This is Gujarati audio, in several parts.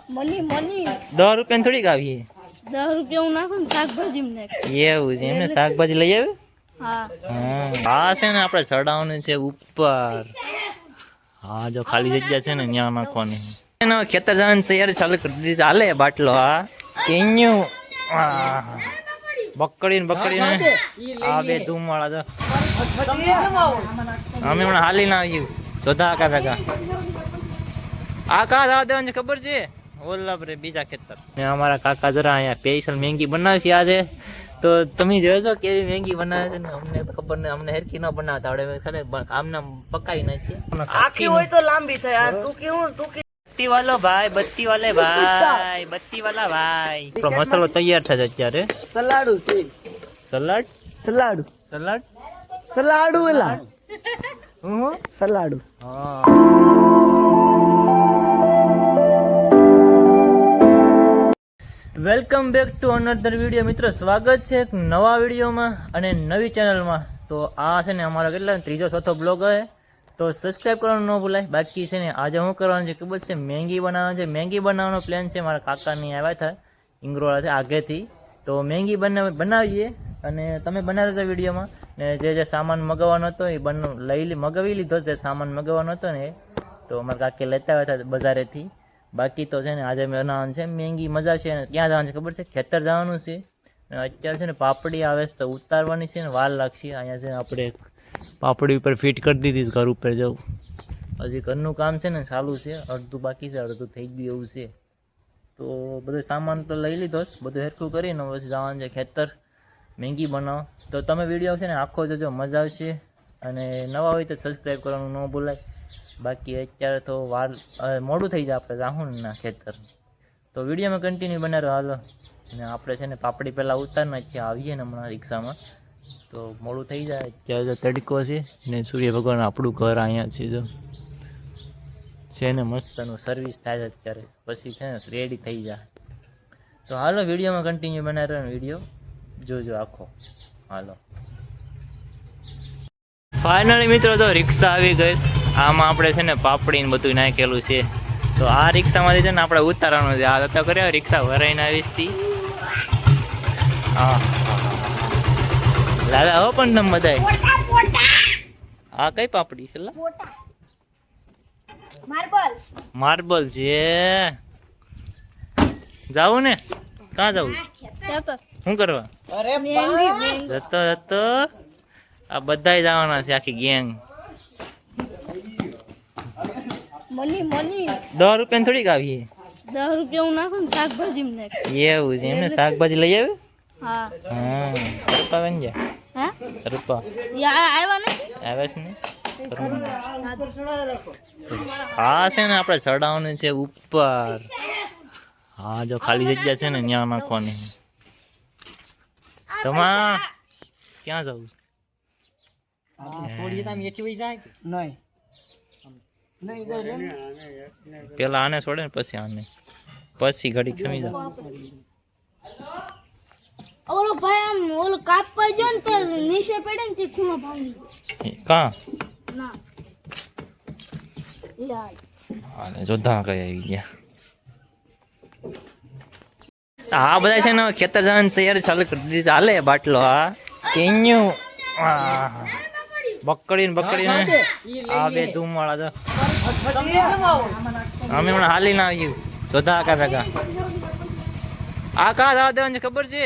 મની મની 10 રૂપિયા થોડીક આવી 10 રૂપિયા હું નાખું ને શાકભાજી માં નાખ એવું છે એમને શાકભાજી લઈ આવે હા હા છે ને આપણે ચડાવવાનું છે ઉપર હા જો ખાલી જગ્યા છે ને ત્યાં નાખવાની એનો ખેતર જવાની તૈયારી ચાલુ કરી દીધી હાલે બાટલો હા કેન્યુ બકડીને આ બે ધૂમ વાળા જો અમે હમણાં હાલી ના આવ્યું જોતા આકા ભેગા આ કા જવા દેવાની છે ખબર છે ઓલા રે બીજા ખેતર ને અમારા કાકા જરા અહીંયા સ્પેશિયલ મેંગી બનાવશે આજે તો તમે જોજો કેવી મેંગી બનાવે છે ને અમને ખબર ને અમને હેરકી ન બનાવતા આવડે ખાલી આમના પકાઈ નાખીએ આખી હોય તો લાંબી થાય યાર બત્તી વાલો ભાઈ બત્તી વાલે ભાઈ બત્તી વાલા ભાઈ આપણો મસાલો તૈયાર થાય છે અત્યારે સલાડુ છે સલાડ સલાડુ સલાડ સલાડુ એલા હું સલાડુ હા welcome back to another video મિત્રો સ્વાગત છે એક નવા વિડીયોમાં અને નવી ચેનલમાં તો આ છે ને અમારો કેટલા ત્રીજો ચોથો બ્લોગ છે તો સબસ્ક્રાઈબ કરવાનું ન ભૂલાય બાકી છે ને આજે હું કરવાનું છે ખબર છે મેંગી બનાવવાનું છે મેંગી બનાવવાનો પ્લાન છે મારા કાકાની આવ્યા હતા ઇંગ્રોળાથી આગેથી તો મેંગી બનાવીએ અને તમે બનાવ્યો છો વિડીયોમાં ને જે સામાન મગાવવાનો હતો એ મગાવી લીધો જે સામાન મગાવવાનો હતો ને તો અમારા કાકે લેતા આવ્યા હતા બજારેથી બાકી તો છે ને આજે બનાવવાનું છે મેંગી મજા છે ને ક્યાં જવાનું છે ખબર છે ખેતર જવાનું છે અને અત્યારે છે ને પાપડી આવે છે તો ઉતારવાની છે ને વાર લાગશે અહીંયા છે ને આપણે પાપડી ઉપર ફિટ કરી દીધી ઘર ઉપર જવું હજી ઘરનું કામ છે ને ચાલુ છે અડધું બાકી છે અડધું થઈ ગયું એવું છે તો બધો સામાન તો લઈ લીધો જ બધું હેરખું કરીને પછી જવાનું છે ખેતર મેંગી બનાવો તો તમે વિડીયો છે ને આખો જજો મજા આવશે અને નવા હોય તો સબસ્ક્રાઈબ કરવાનું ન ભૂલાય બાકી અત્યારે તો વાર મોડું થઈ જાય આપણે જાહું ના ખેતર તો વિડીયોમાં કન્ટિન્યુ બનાવો હાલો અને આપણે છે ને પાપડી પહેલાં ઉતારના જ છે આવીએ ને હમણાં રિક્ષામાં તો મોડું થઈ જાય અત્યારે તો તડકો છે ને સૂર્ય ભગવાન આપણું ઘર અહીંયા છે ને મસ્તનું સર્વિસ થાય છે અત્યારે પછી છે ને રેડી થઈ જાય તો હાલો વિડીયોમાં કન્ટિન્યુ બનાવ્યો વિડીયો જોજો આખો હાલો ફાઇનલી મિત્રો તો રિક્ષા આવી ગઈ આમાં આપણે છે ને પાપડી ને બધું નાખેલું છે તો આ રિક્ષામાંથી છે ને આપણે ઉતારવાનું છે આ તો કર્યા રિક્ષા ભરાઈને આવીશ તી હા દાદા હો પણ તમે બધાય આ કઈ પાપડી છે માર્બલ છે જાવું ને ક્યાં જવું શું કરવા જતો આ બધા જવાના છે આખી ગેંગ મની મની 10 રૂપિયા થોડીક આવી 10 રૂપિયા હું નાખું ને શાકભાજી માં નાખ એવું છે એમને શાકભાજી લઈ આવે હા રૂપા બન જા હા રૂપા આવ્યા નથી આવે છે ને હા છે ને આપણે ચડાવવાનું છે ઉપર હા જો ખાલી જગ્યા છે ને ત્યાં નાખવાની તમા ક્યાં જવું પેલા આને છોડે ને પછી આને પછી ઘડી ખમી જાય ઓલો ભાઈ આમ ઓલો કાપવા જો ને તો નીચે પડે ને તે ખૂણો ભાંગી કા ના યાર આને જોધા કઈ આવી ગયા હા બધા છે ને ખેતર જવાની તૈયારી ચાલુ કરી દીધી હાલે બાટલો હા કેન્યુ બકડીને આ બે ધૂમ વાળા જો અમે હમણાં હાલી ના આવ્યું જોધા આકા ભેગા આ કા જવા દેવાની છે ખબર છે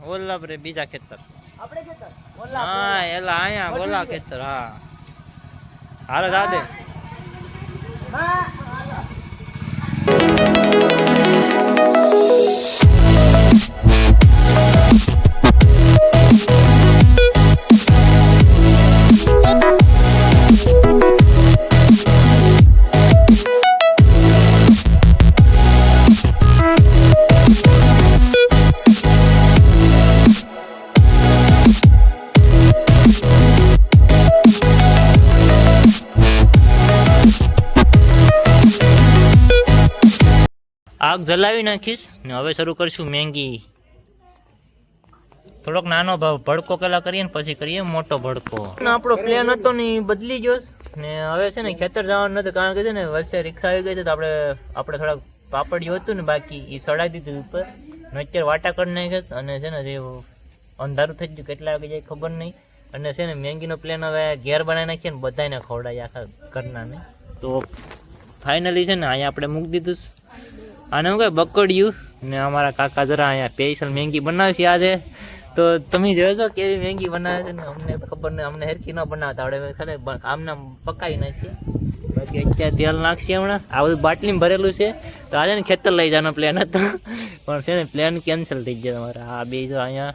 ઓલા રે બીજા ખેતર હા એલા અહીંયા ઓલા ખેતર હા હાલો જા દે આગ જલાવી નાખીશ ને હવે શરૂ કરશું મેંગી થોડોક નાનો ભડકો પેલા કરીએ ને પછી કરીએ મોટો ભડકો આપણો પ્લાન હતો ને બદલી ગયો ને હવે છે ને ખેતર જવાનું નથી કારણ કે છે ને વચ્ચે રિક્ષા આવી ગઈ તો આપણે થોડાક પાપડિયું હતું ને બાકી એ સડાઈ દીધું ઉપર ને અત્યારે વાટા કરી નાખ્યા અને છે ને જે અંધારું થઈ ગયું કેટલા વાગે જાય ખબર નહીં અને છે ને મેંગીનો પ્લેન હવે ઘેર બનાવી નાખીએ ને બધાને ખવડાવી આખા ઘરનાને તો ફાઇનલી છે ને અહીંયા આપણે મૂકી દીધું છે. આને શું કહે બકડિયું ને અમારા કાકા જરા અહીંયા સ્પેશિયલ મેંગી બનાવે છે આજે તો તમે જોજો કેવી મેંગી બનાવે છે ને અમને ખબર નહીં અમને હેરકી ન બનાવતા આવડે ખાલી આમને પકાવી નાખીએ બાકી અત્યારે તેલ નાખશે હમણાં આ બધું બાટલીમાં ભરેલું છે તો આજે ને ખેતર લઈ જવાનો પ્લાન હતો પણ છે ને પ્લાન કેન્સલ થઈ ગયો તમારે આ બે જો અહીંયા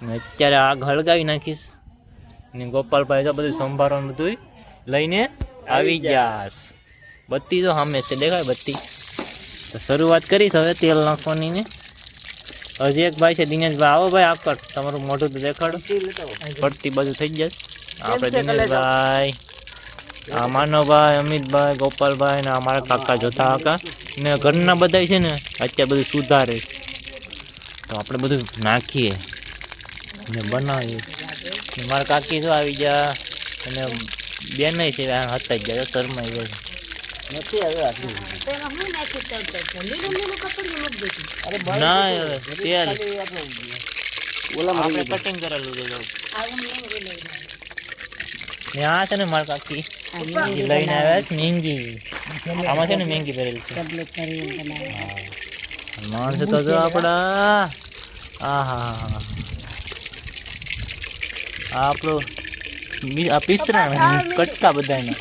ને અત્યારે આગ હળગાવી નાખીશ ને ગોપાલભાઈ તો બધું સંભાળવાનું બધું લઈને આવી જાસ બત્તી તો સામે છે દેખાય બત્તી તો શરૂઆત કરીશ હવે તેલ નાખવાની ને હજી એક ભાઈ છે દિનેશભાઈ આવો ભાઈ આકર તમારું મોઢું તો દેખાડો પડતી બધું થઈ જશે આપણે દિનેશભાઈ આ માનવભાઈ અમિતભાઈ ગોપાલભાઈ ને અમારા કાકા જોતા કાકા ને ઘરના બધા છે ને અત્યારે બધું સુધારે તો આપણે બધું નાખીએ ને બનાવીએ ને મારા કાકી શું આવી ગયા અને બેન છે હતા જ ગયા શરમાઈ ગયા ના હવે તેલ આપણે કટિંગ કરેલું છે ને આ છે ને મારા કાકી લઈને આવ્યા છે મેંગી આમાં છે ને મેંગી ભરેલી છે માણસ તો જો આપડા આહા આપણો આ પીસરા કટકા બધાના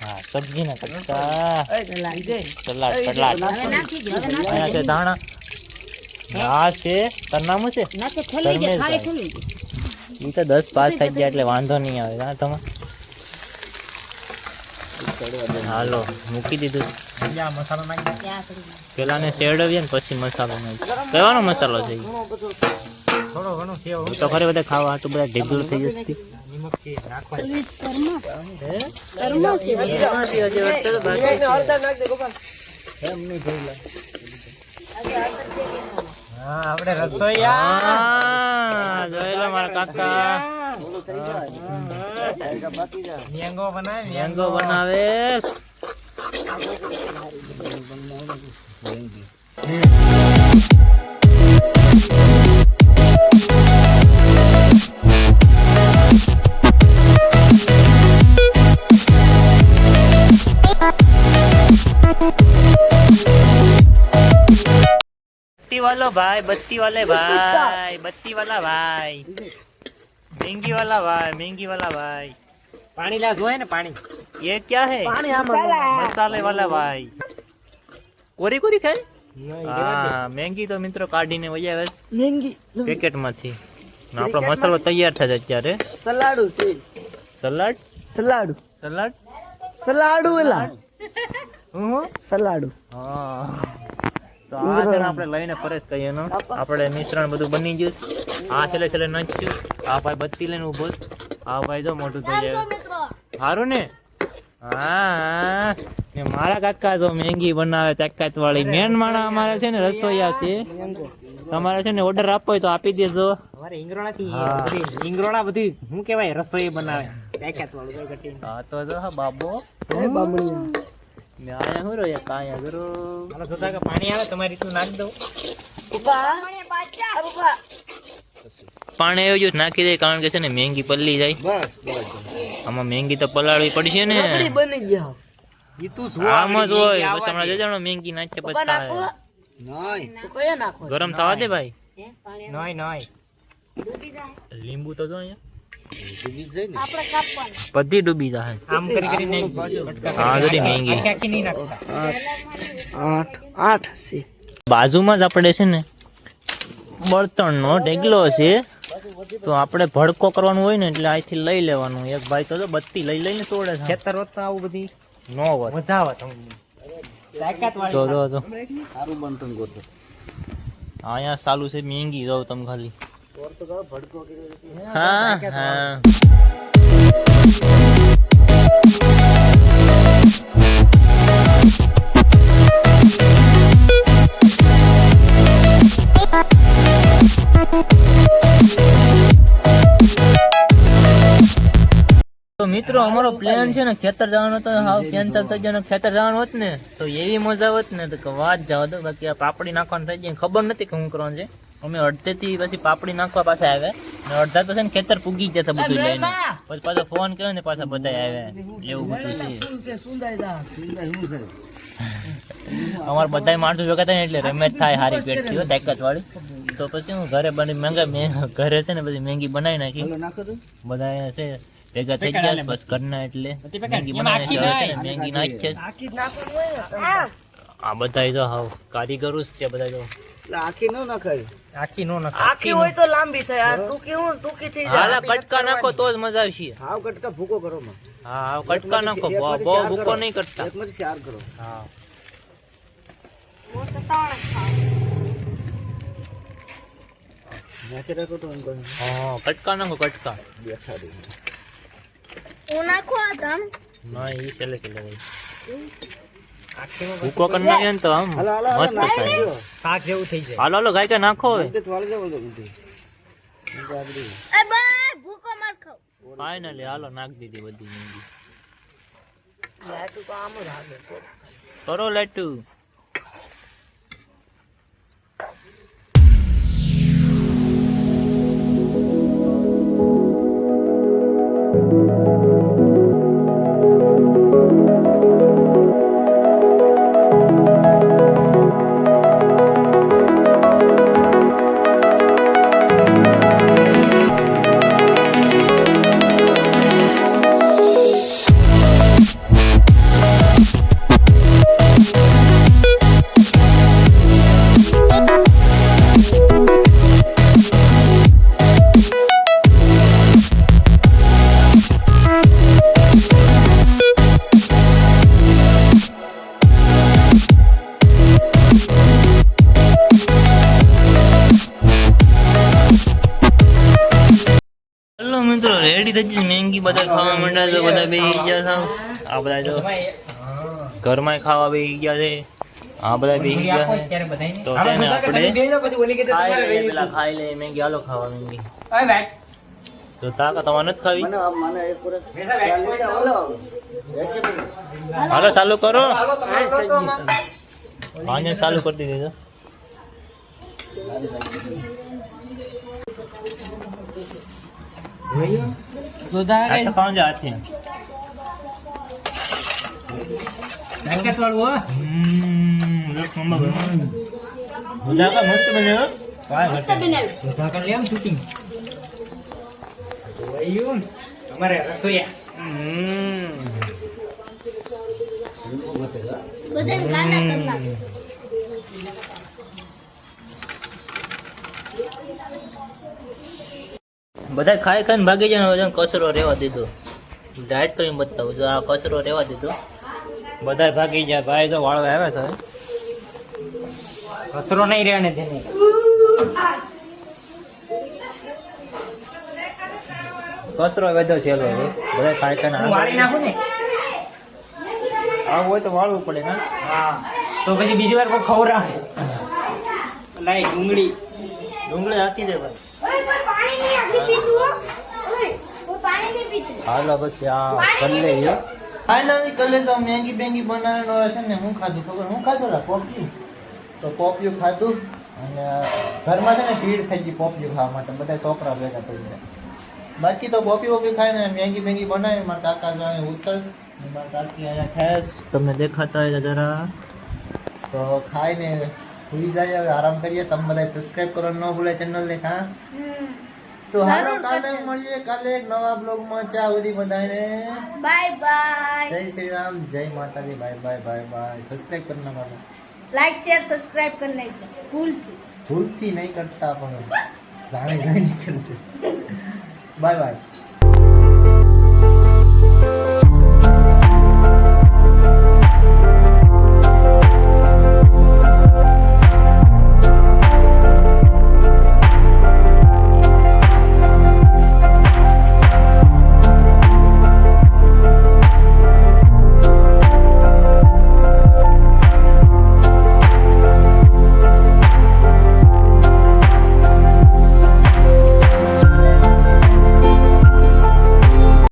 હા સબ્જીના કટકા સલાડ સલાડ અહીંયા છે ધાણા આ છે તરનામું છે એ તો 10-5 થઈ ગયા એટલે વાંધો નહીં આવે હા તમે હાલો મૂકી દીધું પેલા ને શેરડવીએ ને પછી મસાલો નાખી કહેવાનો મસાલો છે તો ખરે બધા ખાવા તો બધા ઢીગલું થઈ જશે આપણે રસોઈયા જોયેલા મારા કાકા મેંગો બનાવે वालो भाई बत्ती वाले भाई बत्ती वाला भाई महंगी वाला भाई પાણી લા જોય ને પાણી ये क्या है मसाले वाला भाई कोरी कोरी खाए हाँ महंगी तो मित्रों काढीने વહી આવે મેંગી પેકેટ માંથી આપણો મસાલો તૈયાર થાય અત્યારે સલાડુ છે સલાડ સલાડુ સલાડ સલાડુ એલા હું સલાડુ હા તો આ છે ને આપણે લઈને પરેશ કહીએ નો આપણે મિશ્રણ બધું બની ગયું આ છેલ્લે છેલ્લે નાખ્યું આ ભાઈ બત્તી લઈને ઊભો આ ભાઈ જો મોટું થઈ જાય સારું ને હા ને મારા કાકા જો મેંગી બનાવે તાકાત વાળી મેન માણા અમારે છે ને રસોઈયા છે તમારે છે ને ઓર્ડર આપવો હોય તો આપી દેજો અમારે ઇંગરોણા બધી શું કહેવાય રસોઈ બનાવે તાકાત વાળું કટિંગ હા તો જો હા બાબો મેં આયા હું રહ્યો કાયા કરો હાલો જોતા કે પાણી આવે તમારી તું નાખ દઉં પાણી એવું જ નાખી દે કારણ કે છે ને મેંગી પલ્લી જાય બસ આમાં મેંગી તો પલાળવી પડશે ને બની ગયા ઈ તું જો આમાં જ હોય બસ હમણાં જજાણો મેંગી નાખે પછી નહીં તો કયા નાખો ગરમ થવા દે ભાઈ નહીં લીંબુ તો જો અહીંયા આપણે કાપવાનું બધી ડૂબી જાય આમ કરી કરીને હા જોડી મેંગી આખી નહીં નાખતા 8 છે બાજુમાં જ આપણે છે ને બળતણનો ઢેગલો છે તો આપણે ભડકો કરવાનું હોય ને એટલે અહીંથી લઈ લેવાનું એક ભાઈ તો જો બત્તી લઈ લઈને તોડે છે ખેતર હોત તો આવું બધી નો હોત વધાવત તાકાત જો વાળી જો જો સારું બનતું ગોતો અહીંયા ચાલુ છે મેંગી જાવ તમે ખાલી હા હા તો મિત્રો અમારો પ્લાન છે ને ખેતર જવાનો તો હાવ કેન્સલ થઈ ગયો. ખેતર જવાનું હોત ને તો એવી મજા હોત ને તો કે વાત જવા દો. બાકી આ પાપડી નાખવાનું થઈ જાય ખબર નથી કે શું કરવાનું છે. અમે અડધેથી પછી પાપડી નાખવા પાછા આવ્યા ને અડધા તો છે ને ખેતર પૂગી ગયા હતા બધું લઈને. પછી પાછા ફોન કર્યો ને પાછા બધા આવ્યા એવું બધું છે. અમારે બધા માણસો ભેગા થાય ને એટલે રમેશ થાય હારી પેટ થયો તાકાત વાળી. તો પછી હું ઘરે બની ઘરે છે ને બધી મેંગી બનાવી નાખી. બધા છે ભેગા થઈ ગયા બસ ઘરના એટલે મેંગી બનાવી છે ને મેંગી નાખી છે. આ બધા જો હાવ કારીગરો જ છે બધા જો. આખી નો નખાય. આખી હોય તો લાંબી થાય આ ટૂંકી થઈ જાય. હાલા કટકા નાખો તો જ મજા આવશે. હાવ કટકા ભૂકો કરો માં. હા કટકા નાખો બહુ ભૂકો નહીં કરતા. એકમાંથી ચાર કરો. હા નાખી રાખો તો અંદર. હા કટકા નાખો કટકા. બેઠા દે. હું નાખો આ ધામ ના ઈ ચલે ભાઈ. આખીમાં ભૂકો કરી નાખે ને તો આમ મસ્ત થાય. શાક જેવું થઈ જાય. હાલો હાલો ગાય કે નાખો હવે. તે વાળી જાવ તો ઊંધી. એ બાય ભૂકો માર ખાવ. ફાઇનલી હાલો નાખ દીધી બધી મેંગી. લાટુ તો આમ જ હાલે. કરો લાટુ. હેલો મિત્રો રેડી થઈ ગઈ મેંગી. બધા ખાવા માંડ્યા તો બધા બેસી ગયા છે. આ બધા જો ઘરમાં ખાવા બેસી ગયા છે. આ બધા બેસી ગયા છે. તો છે ને આપણે ખાઈ લે મેંગી. હાલો ખાવા મેંગી. તો તાકા તમારે નથી ખાવી? મને એક પૂરે ચાલ હાલો ચાલુ કરો. આને ચાલુ કરી દીધી. ખાવાનું હાથી તાકાત વાળું હો. મસ્ત બને. મસ્ત બનાવ્યું. ઢાકા લે આમ શૂટિંગ. જોયું અમારે રસોઈયા. બધાને ગાના કરી નાખ. બધા ખાઈ ખાઈને ભાગી જાય ને કચરો રહેવા દીધો. ડાયટ કરીને બતાવું જો આ કચરો રહેવા દીધો. બધા ભાગી જાય. ભાઈ જો વાળો આવે છે. કચરો નહીં રહે ને તેને. કચરો વધ્યો છે બધા ખાઈ હું વાળી નાખું ને. આવું હોય તો વાળવું પડે ને. હા તો પછી બીજી વાર કોઈ ખવડાવે. લાઈ ડુંગળી હાકી દે ભાઈ. ઓય કોઈ પાણી નહીં આપી પીતું હો. ઓય કોઈ પાણી નહીં પીતું. હાલો પછી આ કરી લઈએ. ફાઇનલી કલે તો મેંગી બેંગી બનાવવાનો છે ને. હું ખાધું ખબર હું ખાધું રા પોપયું. તો પોપયું ખાધું અને ઘરમાં છે ને ભીડ થઈ ગઈ પોપયું ખાવા માટે. બધા છોકરા ભેગા થઈ ગયા. બાકી તો પોપી ખાઈને મેંગી બેંગી બનાવી. મારા કાકા જાણે ઉતસ મારા કાકી અહીંયા ખેસ તમને દેખાતા હોય જરા. તો ખાઈને સુઈ જાય. હવે આરામ કરીએ. તમે બધા સબસ્ક્રાઈબ કરવાનું ન ભૂલે ચેનલને. હા તો હાલો કાલે મળીએ કાલે એક નવા બ્લોગમાં. ત્યાં સુધી બધાને બાય બાય. જય શ્રી રામ, જય માતાજી. Bye bye bye bye. Subscribe કરના બાબા. लाइक शेयर सब्सक्राइब करने की ભૂલથી નહીં કરતા પણ જાણે જાણે કરશે. Bye bye.